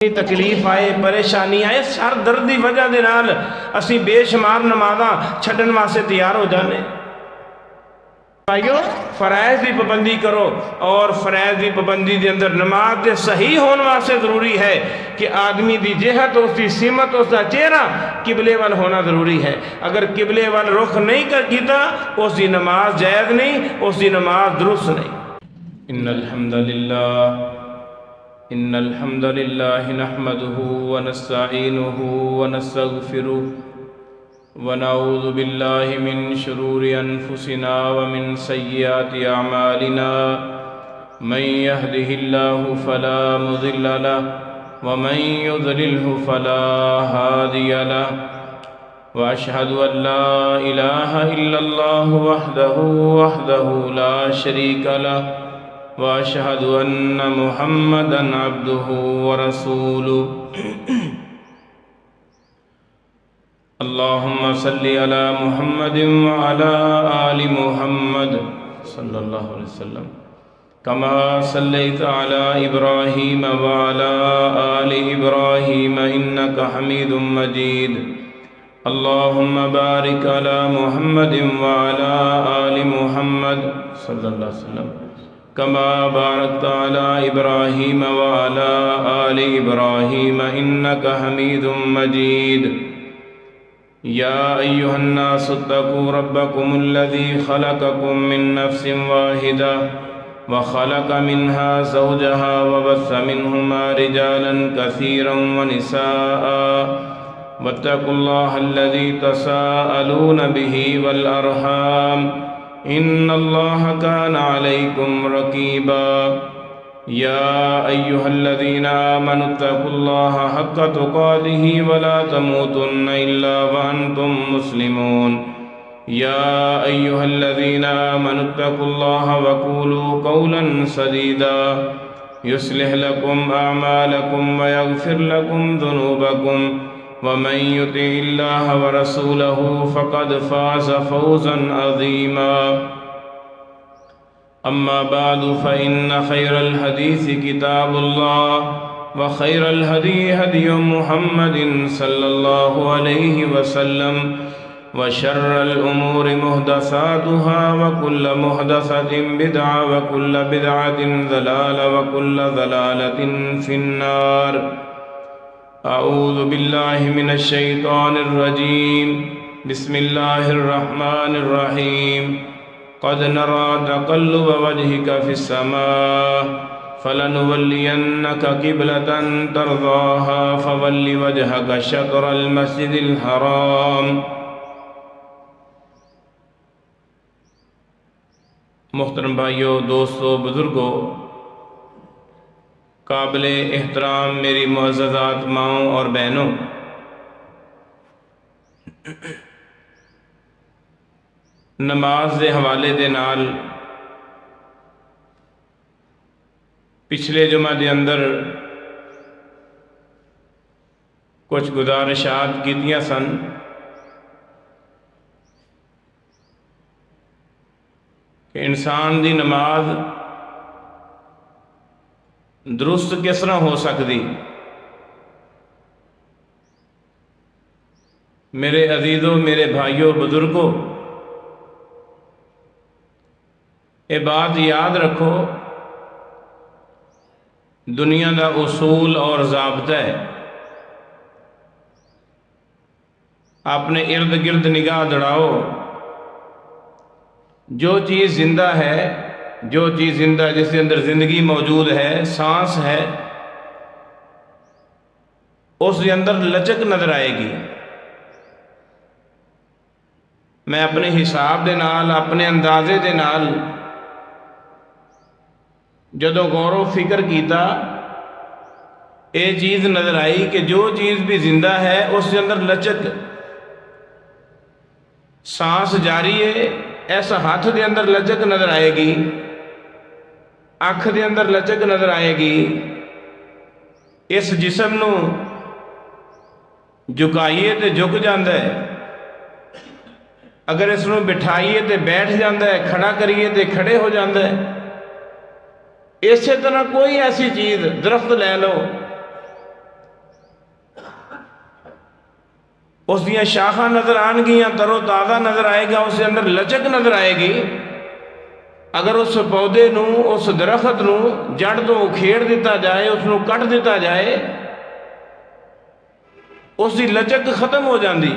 تکلیف آئے، پریشانی آئے، سر درد دی وجہ دے نال اسی بے شمار نمازاں چھڈن واسطے تیار ہو جانے۔ بھائیو فرائض دی پابندی کرو، اور فرائض دی پابندی دے اندر نماز دے صحیح ہون واسطے ضروری ہے کہ آدمی دی جہت، اس دی سمت، اس دا چہرہ قبلے وال ہونا ضروری ہے۔ اگر قبلے وال رخ نہیں کیتا اس دی نماز جائز نہیں، اس دی نماز درست نہیں۔ ان الحمد للہ نحمده ونستعینه ونستغفره ونعوذ باللہ من شرور انفسنا ومن سیئات اعمالنا من يهده الله فلا مضل له ومن يضلله فلا هادي له واشهد ان لا اله الا الله وحده لا شريك له واشهد ان محمدا عبده ورسوله اللهم صل على محمد وعلى آل محمد صلى الله عليه وسلم كما صليت على إبراهيم وعلى آل إبراهيم إنك حميد مجيد اللهم بارك على محمد وعلى آل محمد صلى الله عليه وسلم كما باركت على إبراهيم وعلى آل إبراهيم إنك حميد مجيد يا أيها الناس اتقوا ربكم الذي خلقكم من نفس واحدة وخلق منها زوجها وبث منهما رجالا كثيرا ونساء واتقوا الله الذي تساءلون به والأرحام إن الله كان عليكم رقيبا يا أيها الذين آمنوا اتقوا الله حق تقاته ولا تموتن إلا وأنتم مسلمون يا أيها الذين آمنوا اتقوا الله وقولوا قولا سديدا يصلح لكم أعمالكم ويغفر لكم ذنوبكم ومن يطع الله ورسوله فقد فاز فوزا عظيما أما بعد فإن خير الحديث كتاب الله وخير الهدي هدي محمد صلى الله عليه وسلم وشر الأمور محدثاتها وكل محدثة بدعة وكل بدعة ضلالة وكل ضلالة في النار أعوذ بالله من الشيطان الرجيم بسم الله الرحمن الرحيم قد نرى تقلب وجهك في السماء فلنولينك قبلة ترضاها فول وجهك شطر المسجد الحرام۔ محترم بھائیو، دوستو، بزرگو، قابل احترام میری معززات ماؤں اور بہنوں، نماز دے حوالے دے نال پچھلے جمعہ دے اندر کچھ گزارشات کیتیاں سن کہ انسان دی نماز درست کس طرح ہو سکتی۔ میرے عزیزوں، میرے بھائیوں، بزرگوں، یہ بات یاد رکھو، دنیا دا اصول اور ضابطہ ہے، اپنے ارد گرد نگاہ دوڑاؤ، جو چیز زندہ ہے، جو چیز زندہ ہے، جس کے اندر زندگی موجود ہے، سانس ہے، اس کے اندر لچک نظر آئے گی۔ میں اپنے حساب دے نال، اپنے اندازے دے نال جدو غور و فکر کیتا، یہ چیز نظر آئی کہ جو چیز بھی زندہ ہے اس کے اندر لچک، سانس جاری ہے، ایسا ہاتھ دے اندر لچک نظر آئے گی، اکھ دے اندر لچک نظر آئے گی۔ اس جسم نو جھکائیے تے جھک جاندہ ہے، اگر اس نو بٹھائیے تے بیٹھ جاندہ ہے، کھڑا کریے تے کھڑے ہو جاندہ ہے۔ اسی طرح کوئی ایسی چیز، درخت لے لو، اس دیاں شاخاں نظر آن گیاں، تر و تازہ نظر آئے گا، اس کے اندر لچک نظر آئے گی۔ اگر اس پودے نو، اس درخت نو جڑ تو کھیڑ دیتا جائے، اس نو کٹ دیتا جائے، اس دی لچک ختم ہو جاندی،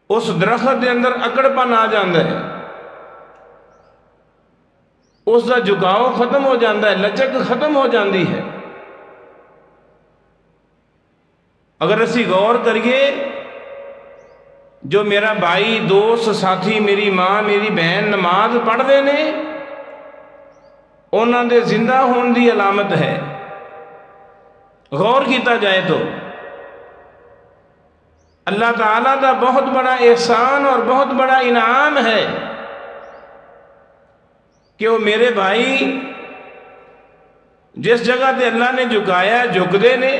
اس درخت دے اندر اکڑپن آ جاندا ہے، اس دا جھکاؤ ختم ہو جاندا ہے، لچک ختم ہو جاندی ہے۔ اگر اسی غور کریے، جو میرا بھائی، دوست، ساتھی، میری ماں، میری بہن نماز پڑھتے نے، انہاں دے زندہ ہون دی علامت ہے۔ غور کیتا جائے تو اللہ تعالیٰ دا بہت بڑا احسان اور بہت بڑا انعام ہے کہ وہ میرے بھائی جس جگہ تے اللہ نے جھکایا جھکدے نے،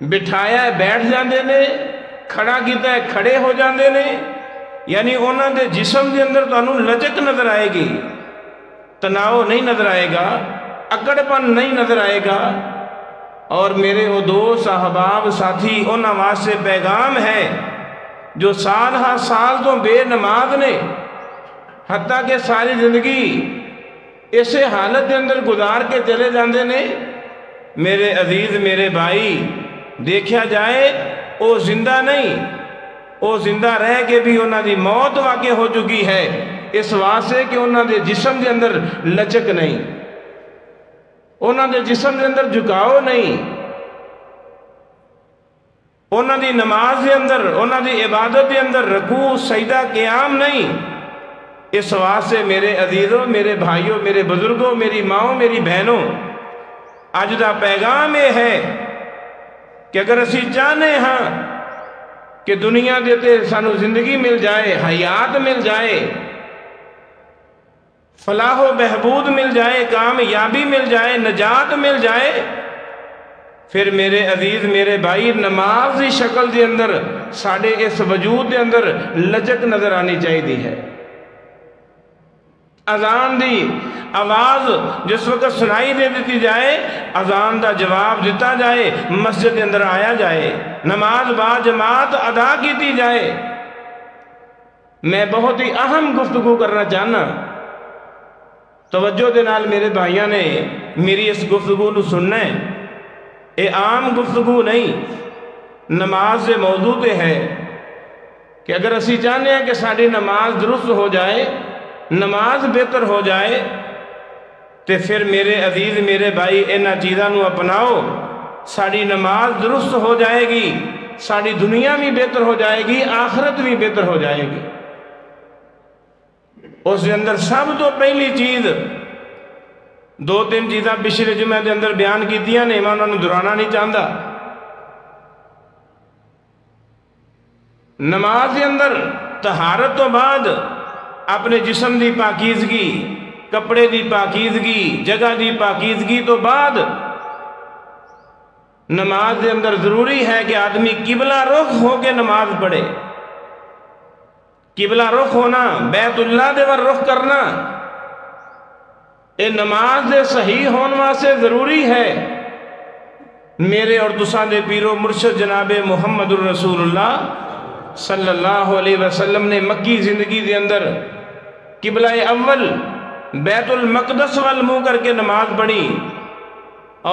بٹھایا ہے بیٹھ جاندے نے، کھڑا کیتا ہے کھڑے ہو جاندے نے، یعنی انہاں دے جسم دے اندر تانوں لچک نظر آئے گی، تناؤ نہیں نظر آئے گا، اکڑپن نہیں نظر آئے گا۔ اور میرے وہ دوست، احباب، ساتھی، انہاں واسطے پیغام ہے جو سال ہر سال تو بے نماز نے، حتیٰ کہ ساری زندگی اسے حالت کے اندر گزار کے چلے جاندے نے۔ میرے عزیز، میرے بھائی، دیکھا جائے وہ زندہ نہیں، وہ زندہ رہ کے بھی انہاں دی موت واقع ہو چکی ہے، اس واسطے کہ انہاں دے جسم دے اندر لچک نہیں، انہاں دے جسم دے اندر جھکاؤ نہیں، انہاں دی نماز دے اندر، انہاں دی عبادت دے اندر رکوع سجدہ قیام نہیں۔ اس واسطے میرے عزیزوں، میرے بھائیوں، میرے بزرگوں، میری ماؤں، میری بہنوں، اج دا پیغام یہ ہے کہ اگر اسی چاہنے ہاں کہ دنیا دیتے سانو زندگی مل جائے، حیات مل جائے، فلاح و بہبود مل جائے، کامیابی مل جائے، نجات مل جائے، پھر میرے عزیز، میرے بھائی، نماز دی شکل دے اندر ساڑھے اس وجود دے اندر لچک نظر آنی چاہیے ہے۔ اذان دی آواز جس وقت سنائی دے دیتی جائے، اذان دا جواب دیتا جائے، مسجد دے اندر آیا جائے، نماز با جماعت ادا کیتی جائے۔ میں بہت ہی اہم گفتگو کرنا چاہنا، توجہ دے نال میرے بھائیاں نے میری اس گفتگو نو سننا ہے، اے عام گفتگو نہیں، نماز سے موضوع تے ہے کہ اگر اسی چاہنے ہیں کہ ساری نماز درست ہو جائے، نماز بہتر ہو جائے، تو پھر میرے عزیز، میرے بھائی، انہاں چیزاں نو اپناؤ، ساری نماز درست ہو جائے گی، ساری دنیا بھی بہتر ہو جائے گی، آخرت بھی بہتر ہو جائے گی۔ اس کے اندر سب تو پہلی چیز، دو تین چیزاں پچھلے جمعے کے اندر بیان کیتیاں نے، میں انہوں نے دہرانا نہیں چاہتا۔ نماز کے اندر طہارت تو بعد اپنے جسم دی پاکیزگی، کپڑے دی پاکیزگی، جگہ دی پاکیزگی تو بعد نماز کے اندر ضروری ہے کہ آدمی قبلہ رخ ہو کے نماز پڑھے۔ قبلہ رخ ہونا، بیت اللہ دے ور رخ کرنا، اے نماز دے صحیح ہونے واسطے ضروری ہے۔ میرے اور تساں دے پیرو مرشد جناب محمد الرسول اللہ صلی اللہ علیہ وسلم نے مکی زندگی دے اندر قبلہ اول بیت المقدس وال منہ کر کے نماز پڑھی،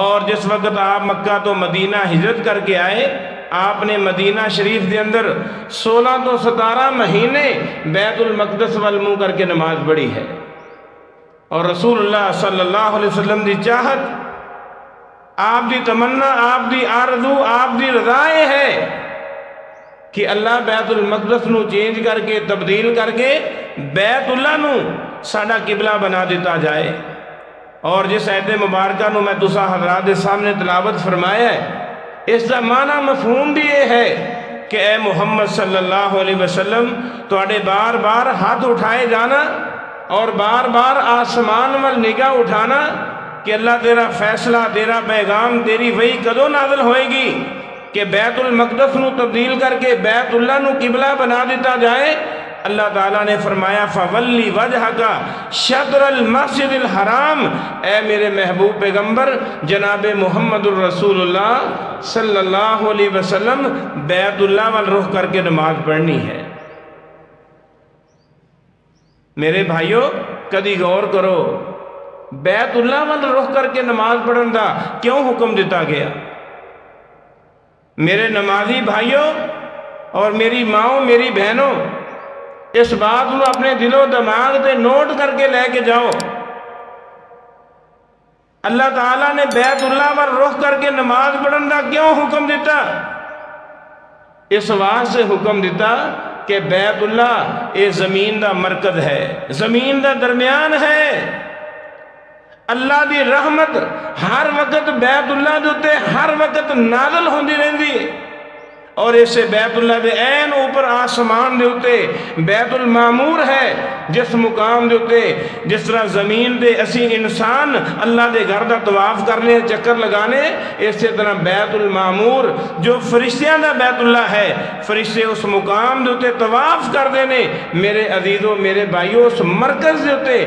اور جس وقت آپ مکہ تو مدینہ ہجرت کر کے آئے، آپ نے مدینہ شریف دے اندر 16 تو 17 مہینے بیت المقدس وال منہ کر کے نماز پڑھی ہے۔ اور رسول اللہ صلی اللہ علیہ وسلم دی چاہت، آپ دی تمنا، آپ دی آرزو، آپ دی رضا یہ ہے کہ اللہ بیت المقدس نو چینج کر کے، تبدیل کر کے بیت اللہ نو ساڑا قبلہ بنا دیتا جائے۔ اور جس آیت مبارکہ نو میں تسا حضرات دے سامنے تلاوت فرمایا ہے، اس کا معنی مفہوم بھی یہ ہے کہ اے محمد صلی اللہ علیہ وسلم، تواڈے بار بار ہاتھ اٹھائے جانا اور بار بار آسمان وال نگاہ اٹھانا کہ اللہ تیرا فیصلہ، تیرا پیغام، تیری وحی کدوں نازل ہوئے گی کہ بیت المقدس نو تبدیل کر کے بیت اللہ نو قبلہ بنا دیتا جائے۔ اللہ تعالیٰ نے فرمایا فولی وجہ کا شطر المسجد الحرام، اے میرے محبوب پیغمبر جناب محمد الرسول اللہ صلی اللہ علیہ وسلم بیت اللہ وال رخ کر کے نماز پڑھنی ہے۔ میرے بھائیوں کدی غور کرو، بیت اللہ وال رخ کر کے نماز پڑھن دا کیوں حکم دیتا گیا؟ میرے نمازی بھائیوں اور میری ماؤں میری بہنوں، اس بات کو اپنے دل و دماغ تے نوٹ کر کے لے کے جاؤ۔ اللہ تعالیٰ نے بیت اللہ پر رخ کر کے نماز پڑھن دا کیوں حکم دیتا؟ اس واسطے حکم دیتا کہ بیت اللہ یہ زمین دا مرکز ہے، زمین دا درمیان ہے۔ اللہ دی رحمت ہر وقت بیت اللہ دے اتے ہر وقت نازل ہوندی رہندی، اور اسے بیت اللہ دے عین اوپر آسمان دے اتے بیت المعمور ہے، جس مقام دے اتے جس طرح زمین دے اسی انسان اللہ دے گھر دا طواف کرنے چکر لگانے، اسی طرح بیت المعمور جو فرشتیاں دا بیت اللہ ہے، فرشتے اس مقام دے اتے طواف کر دینے۔ میرے عزیزوں میرے بھائیوں، اس مرکز دے اتے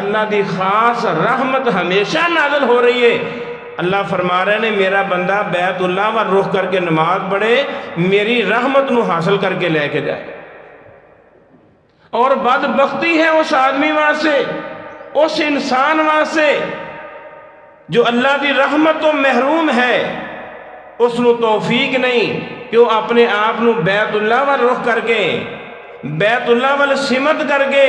اللہ دی خاص رحمت ہمیشہ نازل ہو رہی ہے۔ اللہ فرما رہے نے میرا بندہ بیت اللہ پر رخ کر کے نماز پڑھے، میری رحمت نو حاصل کر کے لے کے جائے۔ اور بدبختی ہے اس آدمی واسطے، اس انسان واسطے جو اللہ دی رحمت تو محروم ہے، اس نو توفیق نہیں کہ وہ اپنے آپ نو بیت اللہ پر رخ کر کے بیت اللہ پر سمت کر کے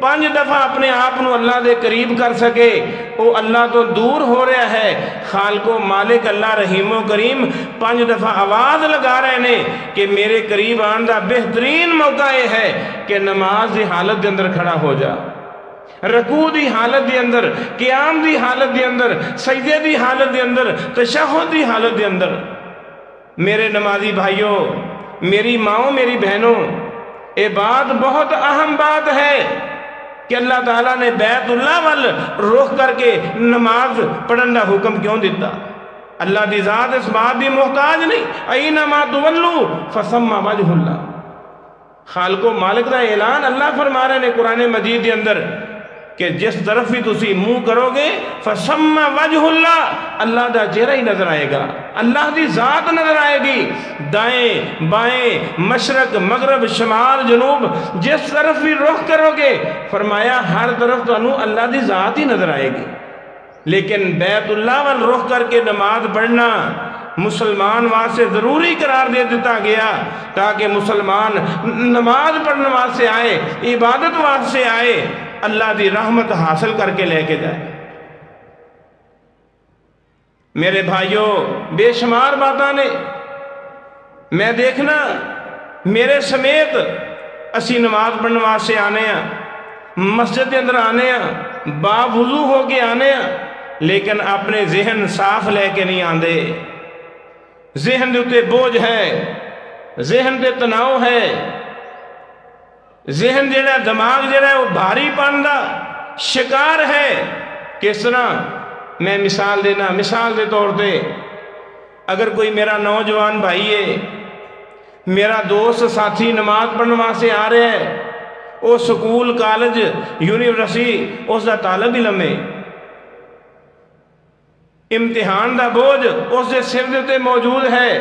5 دفعہ اپنے آپ نو اللہ دے قریب کر سکے۔ وہ اللہ تو دور ہو رہا ہے، خالق و مالک اللہ رحیم و کریم 5 دفعہ آواز لگا رہے نے کہ میرے قریب آن دا بہترین موقع یہ ہے کہ نماز دی حالت دے اندر کھڑا ہو جا، رکوع دی حالت دے اندر، قیام دی حالت دے اندر، سجدے دی حالت دے اندر، تشہد دی حالت دے اندر۔ میرے نمازی بھائیوں میری ماؤں میری بہنوں، یہ بات بہت اہم بات ہے کہ اللہ تعالیٰ نے بیت اللہ وال رخ کر کے نماز پڑھن دا حکم کیوں دیتا؟ اللہ دی ذات اس بات دی محتاج نہیں، اینما تولو فثم وجہ اللہ۔ خالق و مالک دا اعلان اللہ فرما رہے نے قرآن مجید دے اندر کہ جس طرف بھی تسی منہ کرو گے فثم وجہ اللہ، اللہ دا چہرہ ہی نظر آئے گا، اللہ دی ذات نظر آئے گی۔ دائیں بائیں مشرق مغرب شمال جنوب جس طرف بھی رخ کرو گے فرمایا ہر طرف تو اللہ دی ذات ہی نظر آئے گی۔ لیکن بیت اللہ وال رخ کر کے نماز پڑھنا مسلمان واسطے ضروری قرار دے دیتا گیا تاکہ مسلمان نماز پڑھنے واسطے آئے، عبادت واسطے آئے، اللہ دی رحمت حاصل کر کے لے کے جائے۔ میرے بھائیوں بے شمار باتاں نے میں دیکھنا میرے سمیت اسی نماز پڑھنے واسطے آنے ہیں، مسجد کے اندر آنے ہیں، باوضو ہو کے آنے ہیں، لیکن اپنے ذہن صاف لے کے نہیں آندے۔ ذہن دے اتے بوجھ ہے، ذہن دے تناؤ ہے، ذہن جڑا دماغ جڑا ہے وہ بھاری پن دا شکار ہے۔ کس طرح میں مثال دینا، مثال دے طور پہ اگر کوئی میرا نوجوان بھائی ہے، میرا دوست ساتھی نماز پڑھنے واسطے آ رہا ہے، وہ سکول کالج یونیورسٹی اس دا طالب علم ہے، امتحان دا بوجھ اس دے سر دے تے موجود ہے،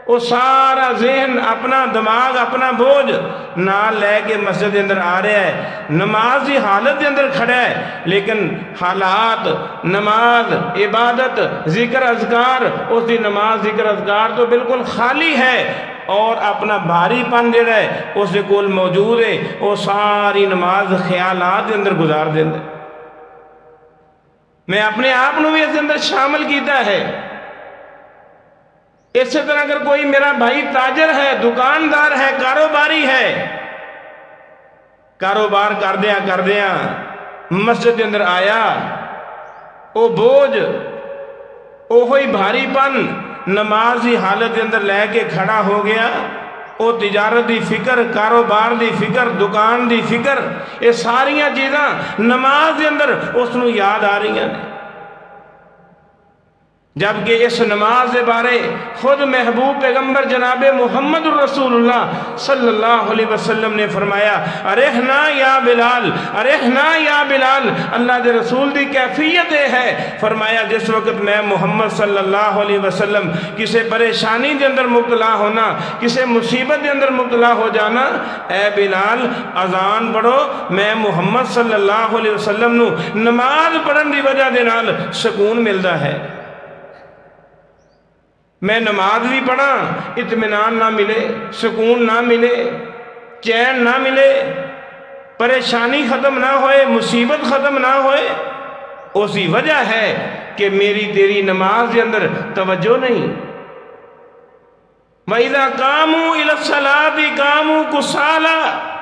وہ سارا ذہن اپنا دماغ اپنا بوجھ نال لے کے مسجد کے اندر آ رہا ہے، نماز کی حالت کے اندر کھڑا ہے، لیکن حالات نماز عبادت ذکر اذکار اس دی نماز ذکر اذکار تو بالکل خالی ہے، اور اپنا بھاری پن جڑا ہے اس دے کول موجود ہے، وہ ساری نماز خیالات کے اندر گزار دینا۔ میں اپنے آپ نو بھی اس اندر شامل کیتا ہے۔ اسی طرح اگر کوئی میرا بھائی تاجر ہے، دکاندار ہے، کاروباری ہے، کاروبار کردیا مسجد کے اندر آیا، وہ بوجھ وہی بھاری پن نماز کی حالت کے اندر لے کے کھڑا ہو گیا، وہ تجارت دی فکر، کاروبار دی فکر، دکان دی فکر، یہ ساریاں چیزاں نماز کے اندر اس نو یاد آ رہی ہیں۔ جبکہ اس نماز بارے خود محبوب پیغمبر جناب محمد الرسول اللہ صلی اللہ علیہ وسلم نے فرمایا، ارحنا یا بلال، ارحنا یا بلال۔ اللہ دے رسول دی کیفیت ہے، فرمایا جس وقت میں محمد صلی اللہ علیہ وسلم کسے پریشانی دے اندر مبتلا ہونا، کسے مصیبت دے اندر مبتلا ہو جانا، اے بلال اذان پڑھو، میں محمد صلی اللہ علیہ وسلم نو نماز پڑھن دی وجہ دے نال سکون ملدا ہے۔ میں نماز بھی پڑھا، اطمینان نہ ملے، سکون نہ ملے، چین نہ ملے، پریشانی ختم نہ ہوئے، مصیبت ختم نہ ہوئے، اسی وجہ ہے کہ میری تیری نماز کے اندر توجہ نہیں۔ وَإِذَا قَامُوا إِلَى الصَّلَاةِ قَامُوا كُسَالَىٰ،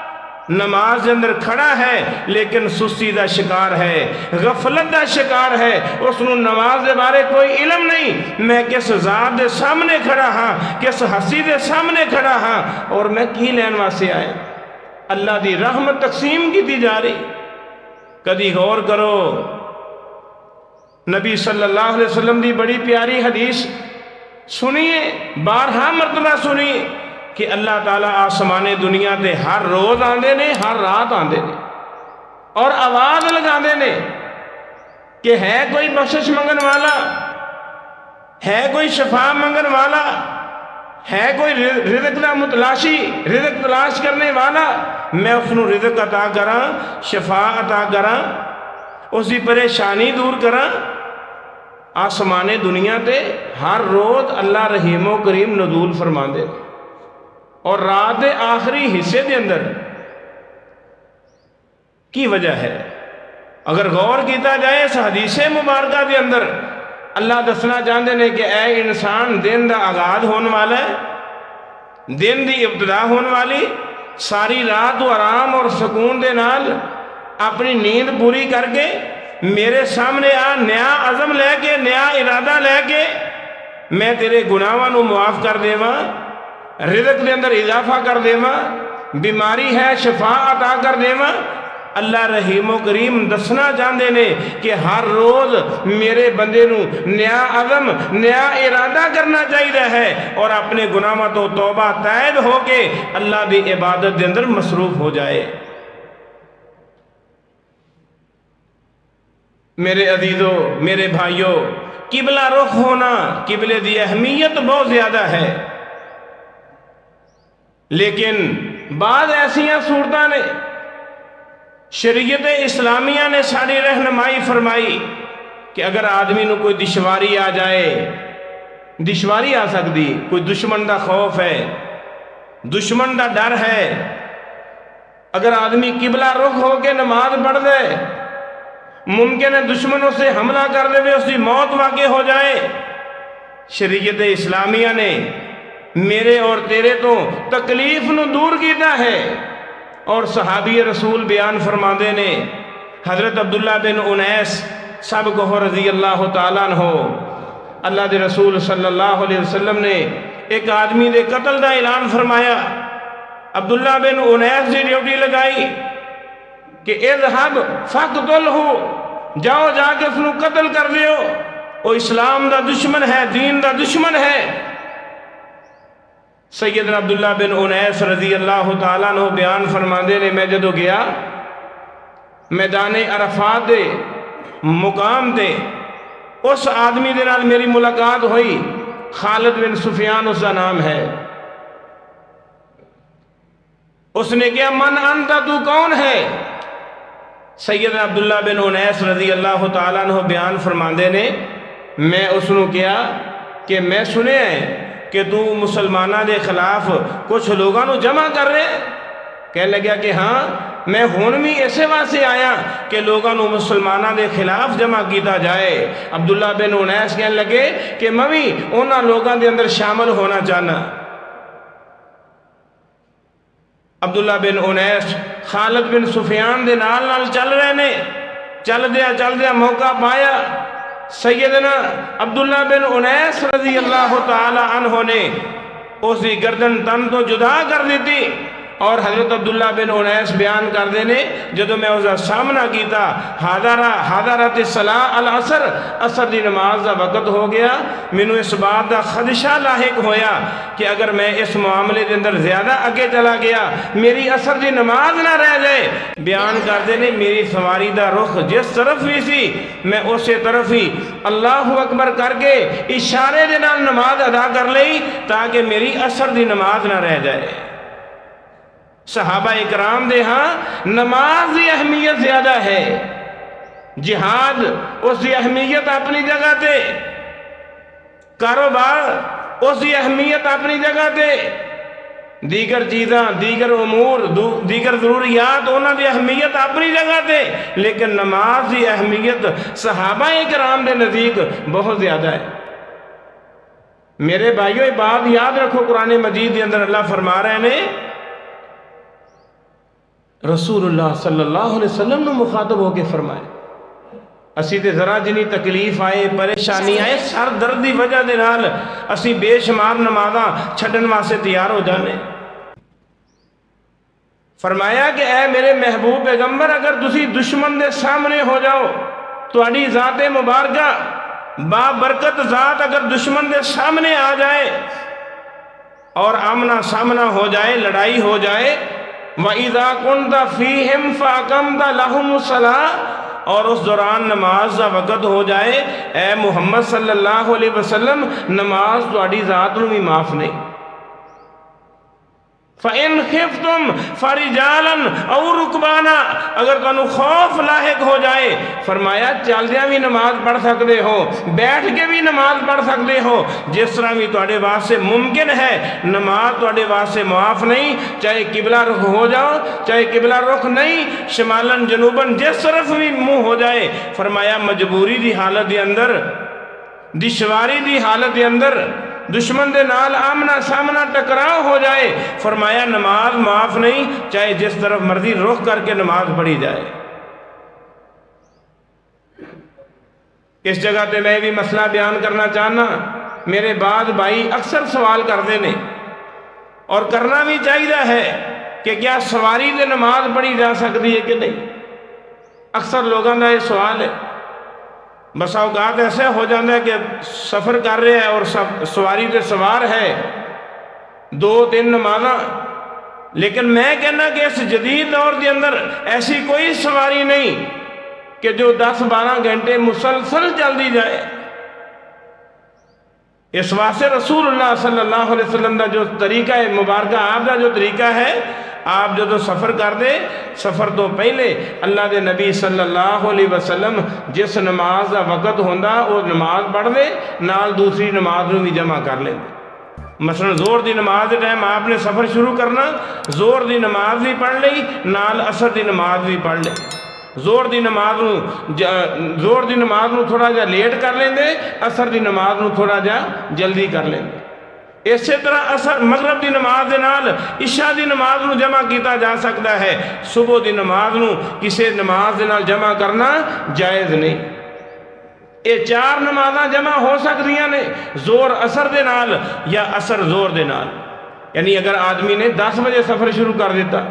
نماز کے اندر کھڑا ہے لیکن سستی دا شکار ہے، غفلت دا شکار ہے، اس نو نماز دے بارے کوئی علم نہیں، میں کس ذات دے سامنے کھڑا ہاں، کس ہستی دے سامنے کھڑا ہاں، اور میں کی لین واسطے آئے۔ اللہ دی رحمت تقسیم کی دی جا رہی۔ کدی غور کرو، نبی صلی اللہ علیہ وسلم دی بڑی پیاری حدیث سنیے، بارہا مرتبہ سنیے کہ اللہ تعالیٰ آسمان دنیا تے ہر روز آندے نے، ہر رات آندے نے، اور آواز لگاندے نے کہ ہے کوئی بخشش منگن والا، ہے کوئی شفا منگن والا، ہے کوئی رزق دا متلاشی، رزق تلاش کرنے والا، میں اس نو رزق عطا کراں، شفا عطا کراں، اس دی پریشانی دور کراں۔ آسمان دنیا تے ہر روز اللہ رحیم و کریم نزول فرماندے، اور رات دے آخری حصے دے اندر کی وجہ ہے؟ اگر غور کیتا جائے اس حدیث مبارکہ دے اندر اللہ دسنا چاہتے ہیں کہ اے انسان، دن دا آغاز ہونے والا ہے، دن دی ابتدا ہونے والی، ساری رات تو آرام اور سکون دے نال اپنی نیند پوری کر کے میرے سامنے آ، نیا عزم لے کے، نیا ارادہ لے کے، میں تیرے گناہاں نو معاف کر دیواں، رزق دے اندر اضافہ کر دیواں، بیماری ہے شفا عطا کر دیواں۔ اللہ رحیم و کریم دسنا چاہتے نے کہ ہر روز میرے بندے نو نیا عزم، نیا ارادہ کرنا چاہیے ہے، اور اپنے گناہاں تو توبہ طائب ہو کے اللہ دی عبادت دے اندر مصروف ہو جائے۔ میرے عزیزو، میرے بھائیو، قبلہ رخ ہونا، قبلے دی اہمیت بہت زیادہ ہے، لیکن بعض ایسیاں صورتاں نے شریعت اسلامیہ نے ساری رہنمائی فرمائی کہ اگر آدمی نو کوئی دشواری آ جائے، دشواری آ سکتی، کوئی دشمن دا خوف ہے، دشمن دا ڈر ہے، اگر آدمی قبلہ رخ ہو کے نماز پڑھ دے، ممکن ہے دشمنوں سے حملہ کر دے، اس کی موت واقع ہو جائے۔ شریعت اسلامیہ نے میرے اور تیرے تو تکلیف نو دور کیتا ہے، اور صحابی رسول بیان فرما دے نے، حضرت عبداللہ بن انیس سب کو رضی اللہ تعالیٰ عنہ، اللہ دے رسول صلی اللہ علیہ وسلم نے ایک آدمی دے قتل دا اعلان فرمایا۔ عبداللہ بن انیس دی ڈیوٹی لگائی کہ اذهب فقتلہ، جاؤ جا کے اس نو قتل کر دیو، وہ اسلام دا دشمن ہے، دین دا دشمن ہے۔ سیدنا عبداللہ بن انیس رضی اللہ تعالیٰ عنہ بیان فرماندے نے، میں جدو گیا میدان عرفات دے مقام تے، اس آدمی دے نال میری ملاقات ہوئی، خالد بن سفیان اس کا نام ہے۔ اس نے کہا من انت، تو کون ہے؟ سیدنا عبداللہ بن انیس رضی اللہ تعالیٰ عنہ بیان فرماندے نے، میں اس نے کہا کہ میں سنے ہیں کہ تو مسلمانہ دے خلاف کچھ لوگاں نو جمع کر رہے، کہنے لگا کہ ہاں، میں ہون بھی ایسے واسطے آیا کہ لوگاں نو مسلمانہ دے خلاف جمع کیتا جائے۔ عبداللہ بن انیس کہنے لگے کہ میں بھی انہاں لوگاں دے اندر شامل ہونا چاہنا۔ عبداللہ بن انیس خالد بن سفیان دے نال نال چل رہے نے، چل دیا موقع پایا، سیدنا عبداللہ بن انیس رضی اللہ تعالی عنہ نے اس کی گردن تن تو جدا کر دیتی، اور حضرت عبداللہ بن انیس بیان کردے نے جدو میں اس کا سامنا کیتا حاضرت الصلاۃ العصر عصر دی نماز دا وقت ہو گیا، مینوں اس بات دا خدشہ لاحق ہویا کہ اگر میں اس معاملے دے اندر زیادہ اگے چلا گیا میری عصر دی نماز نہ رہ جائے۔ بیان کردے نے میری سواری دا رخ جس طرف بھی سی میں اسی طرف ہی اللہ اکبر کر کے اشارے دے نال نماز ادا کر لئی تاکہ میری عصر دی نماز نہ رہ جائے۔ صحابہ اکرام دے ہاں نماز دی اہمیت زیادہ ہے، جہاد اس دی اہمیت اپنی جگہ تے، کاروبار اس دی اہمیت اپنی جگہ تے، دیگر چیزاں، دیگر امور، دیگر ضروریات انہاں دی اہمیت اپنی جگہ تے، لیکن نماز دی اہمیت صحابہ اکرام دے نزدیک بہت زیادہ ہے۔ میرے بھائیو یہ بات یاد رکھو، قرآن مجید کے اندر اللہ فرما رہے ہیں، رسول اللہ صلی اللہ علیہ وسلم نے مخاطب ہو کے فرمائے اسی تے ذرا جنی تکلیف آئے، پریشانی آئے، سر درد دی وجہ دے نال اسی بے شمار نمازاں چھڈن واسطے تیار ہو جانے۔ فرمایا کہ اے میرے محبوب پیغمبر اگر تسی دشمن دے سامنے ہو جاؤ، تہاڈی ذات مبارکہ بابرکت ذات اگر دشمن دے سامنے آ جائے اور آمنا سامنا ہو جائے، لڑائی ہو جائے، وَإِذَا كُنْتَ فِيهِمْ فَأَقَمْتَ لَهُمُ الصَّلَاةَ، اور اس دوران نماز کا وقت ہو جائے، اے محمد صلی اللہ علیہ وسلم نماز تہاڈی ذات نوں بھی معاف نہیں۔ فَإِنْ خِفْتُمْ فَرِجَالًا أَوْ رُكْبَانًا، اگر تانوں خوف لاحق ہو جائے فرمایا چلدیاں بھی نماز پڑھ سکتے ہو، بیٹھ کے بھی نماز پڑھ سکتے ہو، جس طرح بھی تواڈے واسطے ممکن ہے، نماز تواڈے واسطے معاف نہیں، چاہے قبلہ رخ ہو جاؤ چاہے قبلہ رخ نہیں، شمالن جنوبن جس طرف بھی منہ ہو جائے، فرمایا مجبوری دی حالت دے اندر، دشواری دی حالت دے اندر، دشمن دے نال آمنا سامنا ٹکراؤ ہو جائے، فرمایا نماز معاف نہیں، چاہے جس طرف مرضی رخ کر کے نماز پڑھی جائے۔ اس جگہ تے میں بھی مسئلہ بیان کرنا چاہنا، میرے بعد بھائی اکثر سوال کرتے ہیں اور کرنا بھی چاہیے ہے کہ کیا سواری دے نماز پڑھی جا سکتی ہے کہ نہیں؟ اکثر لوگوں کا یہ سوال ہے۔ بسا اوقات ایسے ہو جاتا ہے کہ سفر کر رہے ہیں اور سواری تے سوار ہے، 2-3 نمازاں، لیکن میں کہنا کہ اس جدید دور کے اندر ایسی کوئی سواری نہیں کہ جو 10-12 گھنٹے مسلسل چل دی جائے۔ اس واسطے رسول اللہ صلی اللہ علیہ وسلم کا جو طریقہ ہے مبارکہ، آپ کا جو طریقہ ہے، آپ جدو سفر کر دے سفر تو پہلے اللہ دے نبی صلی اللہ علیہ وسلم جس نماز کا وقت ہوندہ وہ نماز پڑھ دے، نال دوسری نماز بھی جمع کر لیں۔ مثلا زور دی نماز دے ٹائم آپ نے سفر شروع کرنا، زور دی نماز بھی پڑھ لئی، نال عصر دی نماز بھی پڑھ لیں۔ زور دی نماز نو تھوڑا جا لیٹ کر لیں دے، عصر دی نماز نو تھوڑا جا جلدی کر لیں دے۔ اسی طرح مغرب دی نماز دے نال عشاء دی نماز نو جمع کیتا جا سکتا ہے، صبح دی نماز نو کسی نماز دے نال جمع کرنا جائز نہیں۔ یہ 4 نمازاں جمع ہو سکتیاں نے، زور عصر دے نال یا عصر زور دے نال۔ یعنی اگر آدمی نے 10 بجے سفر شروع کر دیتا،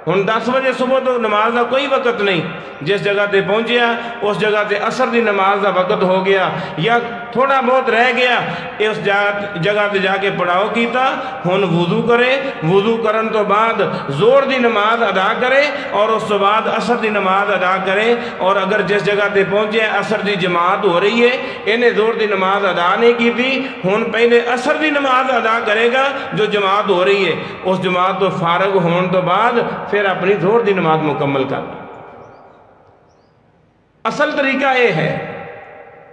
ہن 10 بجے صبح تو نماز کا کوئی وقت نہیں، جس جگہ تے پہنچیا اس جگہ تے عصر دی نماز کا وقت ہو گیا یا تھوڑا بہت رہ گیا، اس جگہ تے جا کے پڑاؤ کیتا، ہن وضو کرے، وضو کرن تو بعد زور دی نماز ادا کرے اور اس تو بعد عصر دی نماز ادا کرے، اور اگر جس جگہ تے پہنچے عصر دی جماعت ہو رہی ہے، انہیں زور دی نماز ادا نہیں کی تھی، ہن پہلے عصر دی نماز ادا کرے گا جو جماعت ہو رہی ہے، اس جماعت تو فارغ ہون تو بعد پھر اپنی زور دی نماز مکمل کرنا۔ اصل طریقہ یہ ہے۔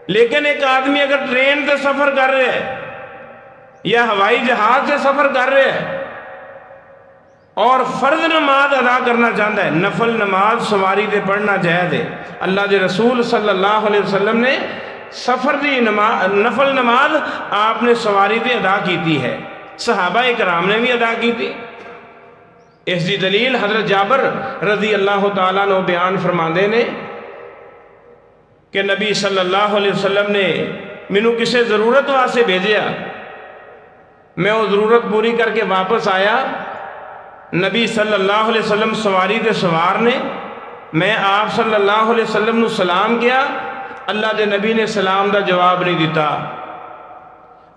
لیکن ایک آدمی اگر ٹرین سے سفر کر رہے ہے یا ہوائی جہاز سے سفر کر رہے ہے اور فرض نماز ادا کرنا چاہتا ہے، نفل نماز سواری دے پڑھنا جائز ہے۔ اللہ دے رسول صلی اللہ علیہ وسلم نے سفر دی نفل نماز آپ نے سواری دے ادا کی ہے، صحابہ اکرام نے بھی ادا کی تھی۔ اس دی دلیل حضرت جابر رضی اللہ تعالیٰ عنہ بیان فرماندے نے کہ نبی صلی اللہ علیہ وسلم نے مینوں کسے ضرورت واسطے بھیجیا، میں وہ ضرورت پوری کر کے واپس آیا نبی صلی اللہ علیہ وسلم سواری دے سوار نے، میں آپ صلی اللہ علیہ وسلم نو سلام کیا، اللہ دے نبی نے سلام دا جواب نہیں دیتا۔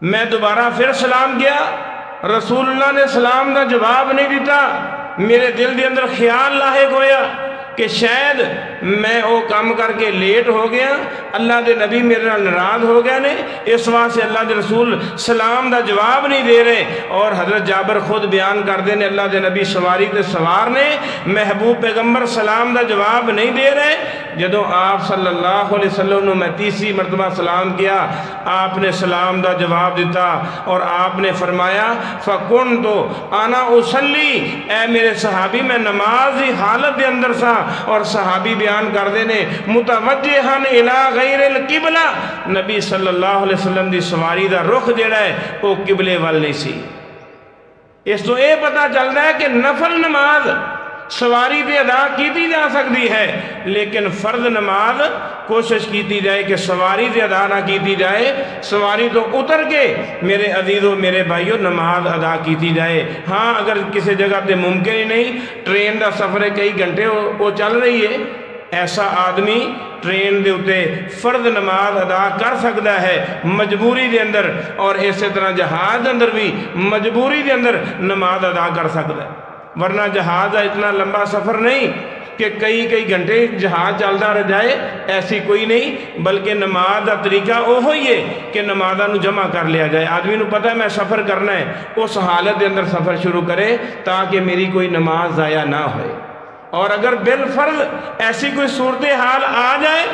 میں دوبارہ پھر سلام کیا، رسول اللہ نے سلام دا جواب نہیں دیتا۔ میرے دل دے اندر خیال لاحق ہویا کہ شاید میں وہ کام کر کے لیٹ ہو گیا، اللہ دے نبی میرے نال ناراض ہو گئے نے، اس واسطے اللہ دے رسول سلام دا جواب نہیں دے رہے۔ اور حضرت جابر خود بیان کر دے نے، اللہ دے نبی سواری تے سوار نے، محبوب پیغمبر سلام دا جواب نہیں دے رہے۔ جدوں آپ صلی اللہ علیہ وسلم نے میں تیسری مرتبہ سلام کیا، آپ نے سلام دا جواب دیتا اور آپ نے فرمایا فَكُنْتُ أَنَا أُصَلِّي، اے میرے صحابی میں نماز ہی حالت دے اندر سا۔ اور صحابی بیان کر دینے متوجہن الی غیر القبلہ، نبی صلی اللہ علیہ وسلم دی سواری دا رخ جڑا ہے وہ قبلے وال نہیں سی۔ اس تو یہ پتہ چلتا ہے کہ نفل نماز سواری تے ادا کیتی جا سکتی ہے، لیکن فرض نماز کوشش کیتی جائے کہ سواری تے ادا نہ کیتی جائے، سواری تو اتر کے میرے عزیزوں میرے بھائیوں نماز ادا کیتی جائے۔ ہاں اگر کسی جگہ تے ممکن ہی نہیں، ٹرین دا سفر ہے کئی گھنٹے وہ چل رہی ہے، ایسا آدمی ٹرین دے اتے فرض نماز ادا کر سکتا ہے مجبوری دے اندر، اور اسی طرح جہاز دے اندر بھی مجبوری دے اندر نماز ادا کر سکتا ہے۔ ورنہ جہاز کا اتنا لمبا سفر نہیں کہ کئی گھنٹے جہاز چلتا رہ جائے، ایسی کوئی نہیں، بلکہ نماز کا طریقہ وہی ہے کہ نمازاں نو جمع کر لیا جائے۔ آدمی نو پتہ ہے میں سفر کرنا ہے، اس حالت دے اندر سفر شروع کرے تاکہ میری کوئی نماز ضائع نہ ہوئے۔ اور اگر بالفرض ایسی کوئی صورتحال آ جائے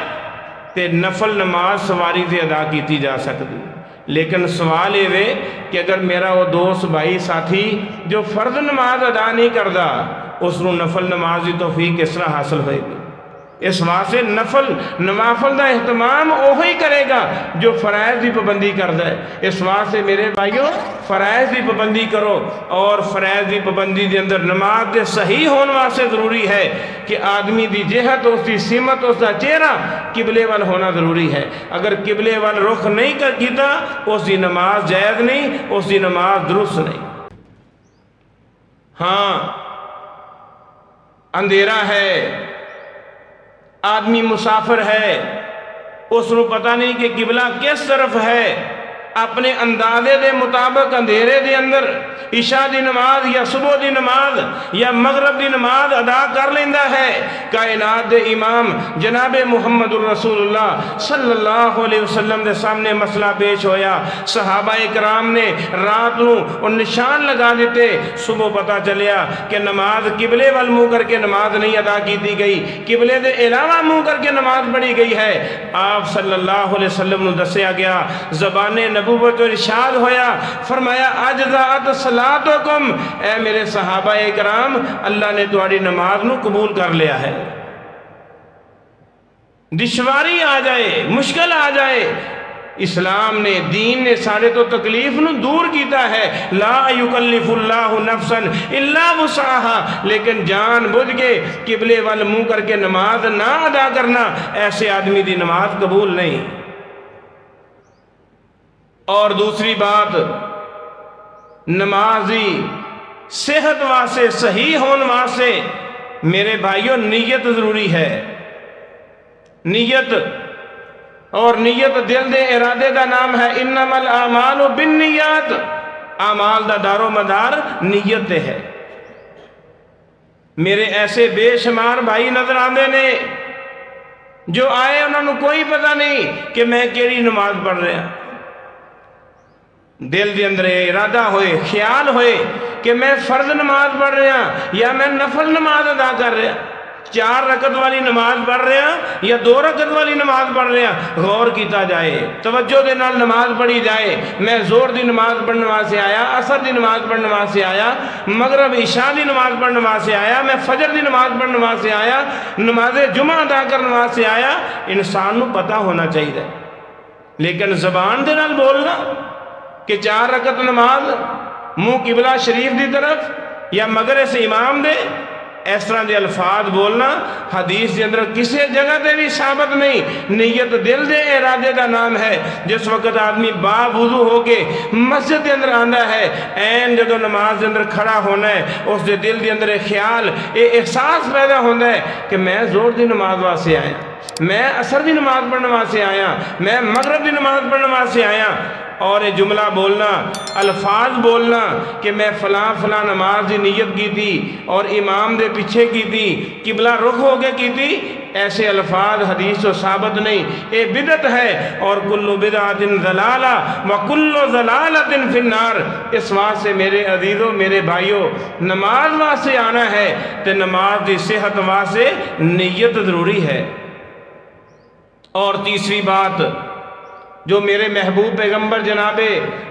تو نفل نماز سواری سے ادا کیتی جا سکتی۔ لیکن سوال یہ ہے کہ اگر میرا وہ دوست بھائی ساتھی جو فرض نماز ادا نہیں کرتا، اس کو نفل نماز کی توفیق کس طرح حاصل ہوئے گی؟ اس واسطے نوافل دا اہتمام وہی کرے گا جو فرائض کی پابندی کرتا ہے۔ اس واسطے میرے بھائیوں فرائض کی پابندی کرو، اور فرائض کی پابندی دے اندر نماز دے صحیح ہونے واسطے ضروری ہے کہ آدمی دی جہت، اس کی سمت، اس کا چہرہ قبلے وال ہونا ضروری ہے۔ اگر قبلے وال رخ نہیں کیتا اس کی نماز جائز نہیں، اس کی نماز درست نہیں۔ ہاں اندھیرا ہے، آدمی مسافر ہے، اس کو پتہ نہیں کہ قبلہ کس طرف ہے، اپنے اندازے دے مطابق اندھیرے دے اندر عشاء دی نماز یا صبح دی نماز یا مغرب دی نماز ادا کر لیندہ ہے۔ کائنات دے امام جناب محمد الرسول اللہ صلی اللہ علیہ وسلم دے سامنے مسئلہ پیش ہویا، صحابہ اکرام نے رات نو اور نشان لگا دیتے، صبح پتہ چلیا کہ نماز قبلے وال منہ کر کے نماز نہیں ادا کی دی گئی، قبلے دے علاوہ منہ کر کے نماز پڑھی گئی ہے۔ آپ صلی اللہ علیہ وسلم نے دسیا گیا، زبان نبوت و ارشاد ہویا، فرمایا اجزاءت صلاتکم، اے میرے صحابہ اکرام اللہ نے تمہاری نماز نو قبول کر لیا ہے۔ دشواری آ جائے، مشکل آ جائے، اسلام نے، دین نے سارے تو تکلیف نو دور کیتا ہے، لا یکلف اللہ نفسا الا وسعها، لیکن جان بوجھ کے قبلے وال منہ کر کے نماز نہ ادا کرنا، ایسے آدمی دی نماز قبول نہیں۔ اور دوسری بات، نمازی صحت واسطے صحیح ہون واسطے میرے بھائیوں نیت ضروری ہے۔ نیت، اور نیت دل دے ارادے دا نام ہے، انما الاعمال بالنیات، اعمال دا دار و مدار نیت دے ہے۔ میرے ایسے بے شمار بھائی نظر آندے نے جو آئے انہوں نے کوئی پتہ نہیں کہ میں کیڑی نماز پڑھ رہا، دل دے اندر ارادہ ہوئے، خیال ہوئے کہ میں فرض نماز پڑھ رہا یا میں نفل نماز ادا کر رہا، 4 رکعت والی نماز پڑھ رہا یا 2 رکعت والی نماز پڑھ رہا، غور کیتا جائے، توجہ دے نال نماز پڑھی جائے۔ میں زور دی نماز پڑھنے واسطے آیا، عصر دی نماز پڑھنے واسطے آیا، مغرب عشاء دی نماز پڑھنے واسطے آیا، میں فجر دی نماز پڑھنے واسطے آیا، نماز جمعہ ادا کرنے واسطے آیا۔ انسان نو پتہ ہونا چاہیے، لیکن زبان دے نال بولنا کہ 4 رکعت نماز منہ قبلہ شریف دی طرف یا مغرب سے امام دے اس طرح دے الفاظ بولنا حدیث دے اندر کسی جگہ تے بھی ثابت نہیں۔ نیت دل دے ارادے دا نام ہے۔ جس وقت آدمی با وضو ہو کے مسجد دے اندر آندا ہے، این جدو نماز دے اندر کھڑا ہونا ہے، اس دے دل دے اندر ایک خیال، ایک احساس پیدا ہوتا ہے کہ میں زور دی نماز واسطے آیا، میں عصر دی نماز پڑھنے واسطے آیا، میں مغرب دی نماز پڑھنے واسطے آیا، اور یہ جملہ بولنا، الفاظ بولنا کہ میں فلاں فلاں نماز دی نیت کی تھی اور امام دے پیچھے کی تھی، قبلہ رخ ہو کے کی تھی، ایسے الفاظ حدیث تو ثابت نہیں، یہ بدعت ہے۔ اور کل بدعت ضلالہ وکل ضلالۃ فی النار۔ اس واسطے میرے عزیزوں، میرے بھائیوں، نماز واسطے آنا ہے تو نماز دی صحت واسطے نیت ضروری ہے۔ اور تیسری بات جو میرے محبوب پیغمبر جناب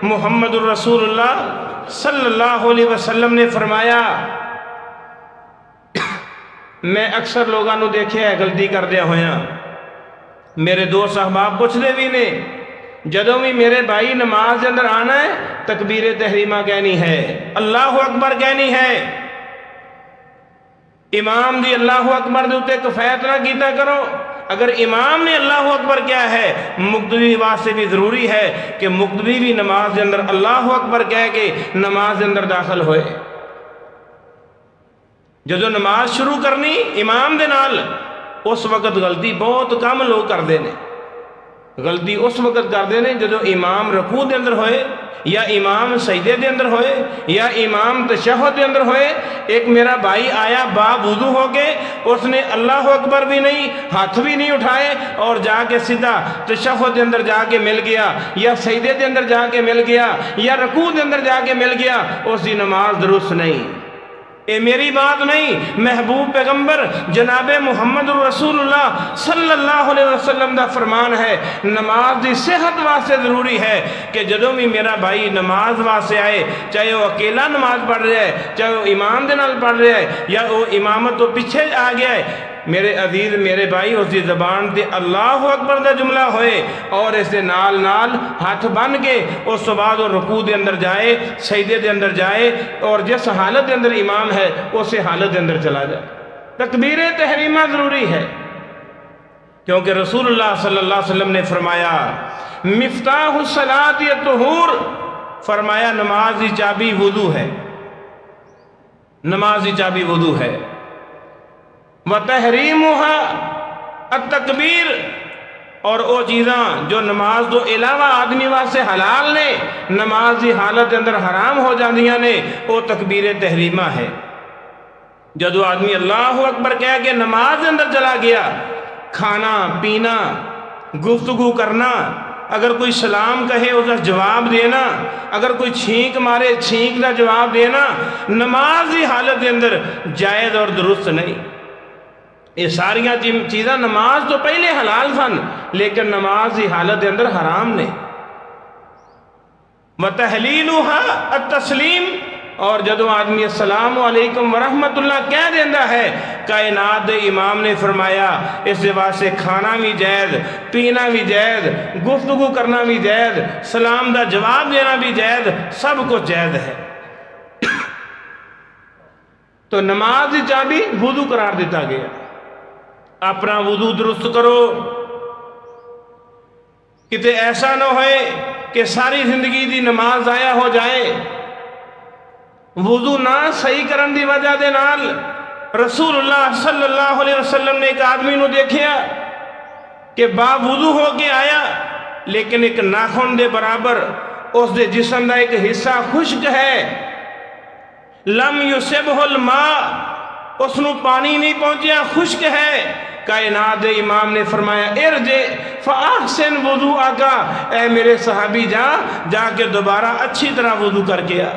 محمد الرسول اللہ صلی اللہ علیہ وسلم نے فرمایا، میں اکثر لوگوں نے دیکھے ہے غلطی کردیا ہویا، میرے دوست احباب پوچھتے بھی نے، جدوں بھی میرے بھائی نماز کے اندر آنا ہے تکبیر تحریمہ کہنی ہے، اللہ اکبر کہنی ہے، امام دی اللہ اکبر دے اتے کفایت نہ کیتا کرو۔ اگر امام نے اللہ اکبر کیا ہے، مقتدی واسطے بھی ضروری ہے کہ مقتدی بھی نماز کے اندر اللہ اکبر کہہ کے نماز کے اندر داخل ہوئے۔ جدو نماز شروع کرنی امام دے نال، اس وقت غلطی بہت کم لوگ کرتے ہیں، غلطی اس وقت کرتے ہیں جدو امام رکوع دے اندر ہوئے، یا امام سجدے دے اندر ہوئے، یا امام تشہد دے اندر ہوئے۔ ایک میرا بھائی آیا با وضو ہو کے، اس نے اللہ اکبر بھی نہیں، ہاتھ بھی نہیں اٹھائے، اور جا کے سیدھا تشہد دے اندر جا کے مل گیا، یا سجدے دے اندر جا کے مل گیا، یا رکوع دے اندر جا کے مل گیا، اس دی نماز درست نہیں۔ اے میری بات نہیں، محبوب پیغمبر جناب محمد الرسول اللہ صلی اللہ علیہ وسلم دا فرمان ہے، نماز دی صحت واسطے ضروری ہے کہ جدوں بھی میرا بھائی نماز واسطے آئے، چاہے وہ اکیلا نماز پڑھ رہا ہے، چاہے وہ امام دے نال پڑھ رہا ہے، یا وہ امامت تو پیچھے آ گیا ہے، میرے عزیز میرے بھائی اس دی زبان تے اللہ اکبر دا جملہ ہوئے، اور اس دے نال نال ہاتھ بن کے اس تو بعد وہ رکوع دے اندر جائے، سجدے دے اندر جائے، اور جس حالت دے اندر امام ہے اسی حالت دے اندر چلا جائے۔ تکبیر تحریمہ ضروری ہے، کیونکہ رسول اللہ صلی اللہ علیہ وسلم نے فرمایا مفتاح الصلاۃ الطہور، فرمایا نماز کی چابی وضو ہے، نماز کی چابی وضو ہے۔ وَتَحْرِيمُهَا التَّكْبِيرُ، اور وہ چیزاں جو نماز تو علاوہ آدمی واسطے حلال نے، نماز کی حالت کے اندر حرام ہو جاندیاں نے، وہ تکبیر تحریمہ ہے۔ جدو آدمی اللہ اکبر کہہ کے نماز کے اندر چلا گیا، کھانا پینا، گفتگو کرنا، اگر کوئی سلام کہے اس کا جواب دینا، اگر کوئی چھینک مارے چھینک کا جواب دینا، نماز کی حالت کے اندر جائز اور درست نہیں۔ یہ ساریاں چیزاں نماز تو پہلے حلال سن، لیکن نماز کی حالت کے اندر حرام نے۔ وَتَحْلِيلُهَا التَّسْلِيمُ، اور جدو آدمی السلام علیکم ورحمت اللہ کہہ دیندہ ہے، کائنات دے امام نے فرمایا اس دے واسطے کھانا بھی جائز، پینا بھی جائز، گفتگو کرنا بھی جائز، سلام دا جواب دینا بھی جائز، سب کچھ جائز ہے۔ تو نماز کی چابی وضو قرار دیتا گیا۔ اپنا وضو درست کرو، کتے ایسا نہ ہوئے کہ ساری زندگی دی نماز ضائع ہو جائے۔ وضو نہ صحیح کرن دی وجہ دے نال رسول اللہ صلی اللہ علیہ وسلم نے ایک آدمی نو دیکھیا کہ با وضو ہو کے آیا، لیکن ایک ناخن دے برابر اس دے جسم دا ایک حصہ خشک ہے، لم یصبہ الماء، اس نو پانی نہیں پہنچیا، خشک ہے۔ کائنات دے امام نے فرمایا ارجع فاحسن وضوءک، اے میرے صحابی جا کے دوبارہ اچھی طرح وضو کر کے آ۔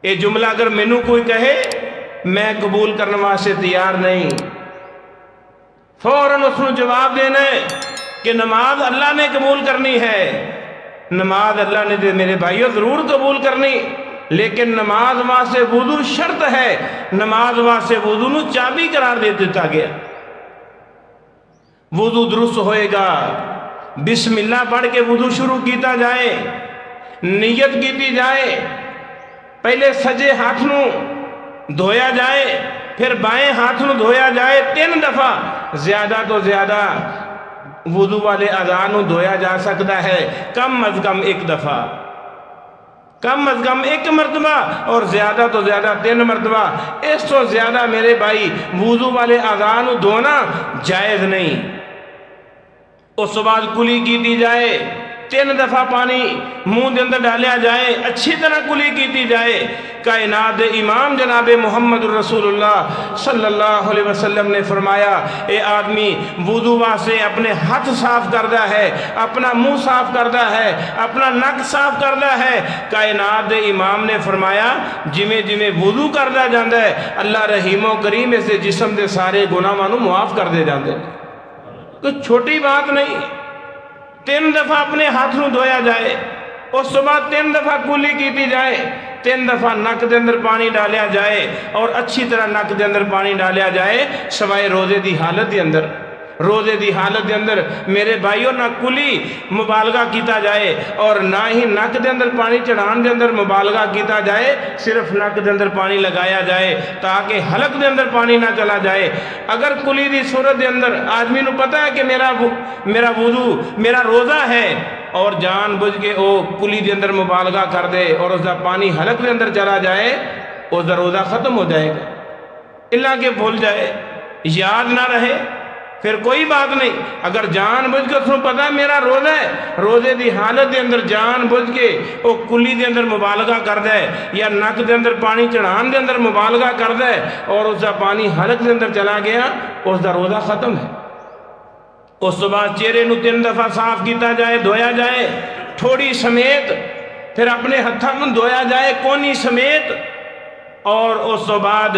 یہ جملہ اگر مینوں کوئی کہے میں قبول کرنے واسطے تیار نہیں، فوراً اس نو جواب دینا ہے کہ نماز اللہ نے قبول کرنی ہے، نماز اللہ نے دے میرے بھائیو ضرور قبول کرنی، لیکن نماز واسطے وضو شرط ہے، نماز واسطے وضو نو چابی قرار دے دیتا گیا۔ وضو درست ہوئے گا، بسم اللہ پڑھ کے وضو شروع کیتا جائے، نیت کیتی جائے، پہلے سجے ہاتھ نو دھویا جائے، پھر بائیں ہاتھ نو دھویا جائے 3 دفعہ، زیادہ تو زیادہ وضو والے اعضاء نو دھویا جا سکتا ہے کم از کم 1 دفعہ، کم از کم 1 مرتبہ، اور زیادہ تو زیادہ 3 مرتبہ۔ اس تو زیادہ میرے بھائی وضو والے اعضاء نو دھونا جائز نہیں۔ اس بعد کلی کیتی جائے، 3 دفعہ پانی منہ دے اندر ڈالیا جائے، اچھی طرح کلی کیتی جائے۔ کائنات امام جناب محمد رسول اللہ صلی اللہ علیہ وسلم نے فرمایا، اے آدمی وضو واسطے اپنے ہاتھ صاف کردہ ہے، اپنا منہ صاف کردہ ہے، اپنا نک صاف کردہ ہے۔ کائنات امام نے فرمایا جویں جویں وضو کردہ جاندہ ہے اللہ رحیم و کریم اس دے جسم دے سارے گناہاں نو معاف کر دے جاندے۔ کوئی چھوٹی بات نہیں۔ 3 دفعہ اپنے ہاتھ نو دھویا جائے، اس کے بعد 3 دفعہ کلی کیتی جائے، 3 دفعہ نک دے اندر پانی ڈالیا جائے، اور اچھی طرح نک دے اندر پانی ڈالیا جائے، سوائے روزے دی حالت دے اندر۔ روزے دی حالت دے اندر میرے بھائیوں نہ کلی مبالغہ کیتا جائے، اور نہ ہی نک دے اندر پانی چڑھان دے اندر مبالغہ کیتا جائے، صرف نک دے اندر پانی لگایا جائے تاکہ حلق دے اندر پانی نہ چلا جائے۔ اگر کلی دی صورت دے اندر آدمی نو پتہ ہے کہ میرا وضو میرا روزہ ہے، اور جان بوجھ کے او کلی دے اندر مبالغہ کر دے اور اس دا پانی حلق دے اندر چلا جائے، اس دا روزہ ختم ہو جائے گا۔ اللہ کے بھول جائے، یاد نہ رہے، پھر کوئی بات نہیں۔ اگر جان بوجھ کے اس کو پتہ ہے میرا روزہ ہے، روزے دی حالت دے اندر جان بوجھ کے وہ کلی دے اندر مبالغہ کر دے، یا نک دے اندر پانی چڑھان دے اندر مبالغہ کر دے، اور اس دا پانی حلق دے اندر چلا گیا، اس دا روزہ ختم ہے۔ اس کے بعد چہرے نو 3 دفعہ صاف کیتا جائے، دھویا جائے ٹھوڑی سمیت، پھر اپنے ہتھاں نو دھویا جائے کونی سمیت، اور اس کے بعد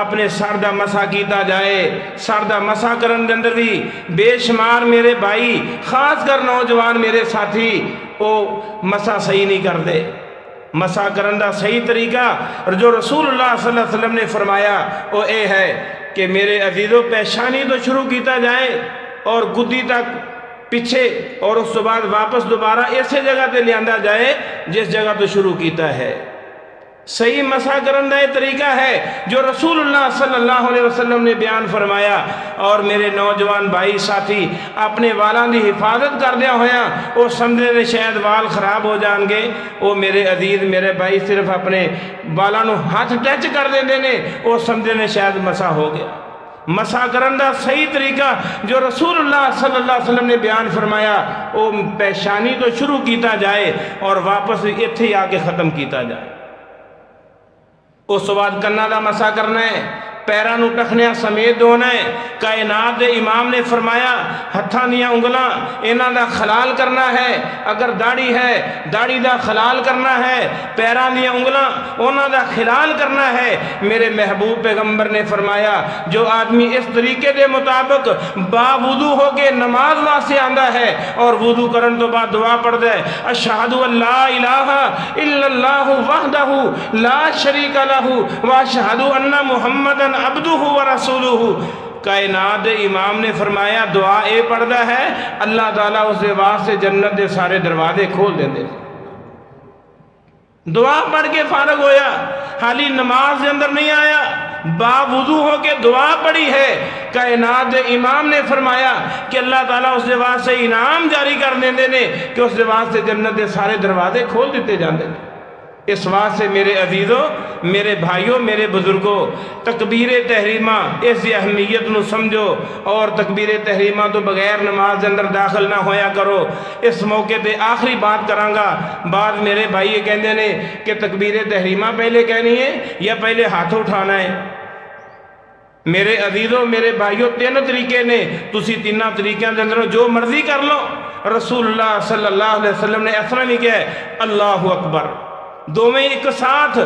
اپنے سر دا مسح کیتا جائے۔ سر دا مسح کرن دے اندر بھی بے شمار میرے بھائی، خاص کر نوجوان میرے ساتھی، وہ مسح صحیح نہیں کرتے۔ مسح کرن دا صحیح طریقہ اور جو رسول اللہ صلی اللہ علیہ وسلم نے فرمایا وہ اے ہے کہ میرے عزیزو پیشانی تو شروع کیتا جائے اور گدی تک پیچھے، اور اس کے بعد واپس دوبارہ ایسے جگہ تے لیاندا جائے جس جگہ تو شروع کیتا ہے۔ صحیح مسح کرن دا یہ طریقہ ہے جو رسول اللہ صلی اللہ علیہ وسلم نے بیان فرمایا۔ اور میرے نوجوان بھائی ساتھی اپنے والاں دی حفاظت کردیا ہویا وہ سمجھے نے شاید وال خراب ہو جان گے، وہ میرے عزیز میرے بھائی صرف اپنے والاں نو ہاتھ ٹچ کر دیندے نے، وہ سمجھے نے شاید مسح ہو گیا۔ مسح کرن دا صحیح طریقہ جو رسول اللہ صلی اللہ علیہ وسلم نے بیان فرمایا وہ پیشانی تو شروع کیتا جائے اور واپس ایتھے آ کے ختم کیتا جائے۔ اس کے بعد کناں دا مسح کرنا ہے، پیراں نو ٹخنیاں سمیت دھونا ہے۔ کائنات دے امام نے فرمایا ہتھاں دیاں انگلاں انہاں دا خلال کرنا ہے، اگر داڑھی ہے داڑھی دا خلال کرنا ہے، پیراں دیاں انگلاں انہاں دا خلال کرنا ہے۔ میرے محبوب پیغمبر نے فرمایا جو آدمی اس طریقے دے مطابق باوضو ہو کے نماز واسطے آندا ہے اور وضو کرن تو بعد دعا پڑھدا ہے اشہد ان لا الہ الا اللہ وحدہ لا شریک لہ واشہد ان محمدً عبدہ و رسولہ، کائنات امام نے فرمایا دعا اے پڑھدا ہے اللہ تعالیٰ اس دے واسطے جنت دے سارے دروازے کھول دیں دے۔ دعا پڑھ کے فارغ ہویا، حالی نماز دے اندر نہیں آیا، باوضو ہو کے دعا پڑھی ہے۔ کائنات امام نے فرمایا کہ اللہ تعالیٰ اس دے واسطے انعام جاری کر دیں دے نے کہ اس دے واسطے جنت دے سارے دروازے کھول دیتے جاندے نے۔ اس واسطے میرے عزیزوں میرے بھائیوں میرے بزرگوں تکبیر تحریمہ اس دی اہمیت نو سمجھو اور تکبیر تحریمہ تو بغیر نماز دے اندر داخل نہ ہویا کرو۔ اس موقع تے آخری بات کرانگا، بعد میرے بھائی یہ کہندے نے کہ تکبیر تحریمہ پہلے کہنی ہے یا پہلے ہاتھ اٹھانا ہے۔ میرے عزیزوں میرے بھائیوں 3 طریقے نے، تسی 3 طریقیاں دے اندر جو مرضی کر لو۔ رسول اللہ صلی اللہ علیہ وسلم نے اس طرح نہیں کہا اللہ اکبر، دوویں ایک ساتھ،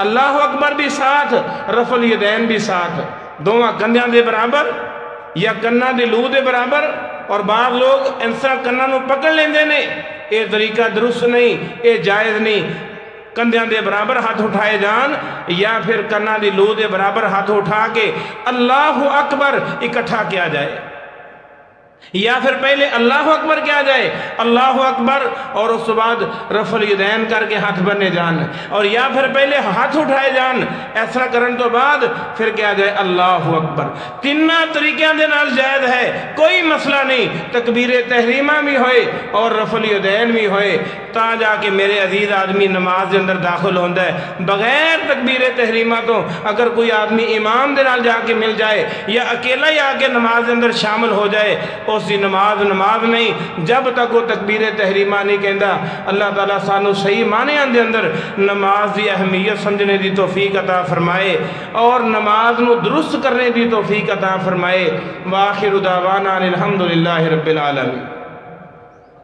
اللہ اکبر بھی ساتھ، رفع الیدین بھی ساتھ، دونوں کندھیاں دے برابر یا کناں دے لو دے برابر، اور بعض لوگ انسا کناں نو پکڑ لیندے نے، اے طریقہ درست نہیں، اے جائز نہیں۔ کندھیاں دے برابر ہاتھ اٹھائے جان یا پھر کناں دے لو دے برابر ہاتھ اٹھا کے اللہ اکبر اکٹھا کیا جائے۔ یا پھر پہلے اللہ اکبر کیا جائے، اللہ اکبر، اور اس کے بعد رفع الیدین کر کے ہاتھ بننے جان، اور یا پھر پہلے ہاتھ اٹھائے جان، ایسا کرن تو بعد پھر کیا جائے اللہ اکبر۔ تینوں طریقے دے نال جائز ہے، کوئی مسئلہ نہیں، تکبیر تحریمہ بھی ہوئے اور رفع الیدین بھی ہوئے، تا جا کے میرے عزیز آدمی نماز دے اندر داخل ہوتا ہے۔ بغیر تکبیر تحریمہ تو اگر کوئی آدمی امام دے نال جا کے مل جائے یا اکیلا ہی آ کے نماز دے اندر شامل ہو جائے، اس دی نماز نہیں، جب تک وہ تکبیر تحریمہ نہیں کہندا۔ اللہ تعالیٰ سانو صحیح معنی دے اندر نماز دی اہمیت سمجھنے دی توفیق عطا فرمائے اور نماز نو درست کرنے دی توفیق عطا فرمائے۔ وآخر دعوانا الحمدللہ رب العالمین۔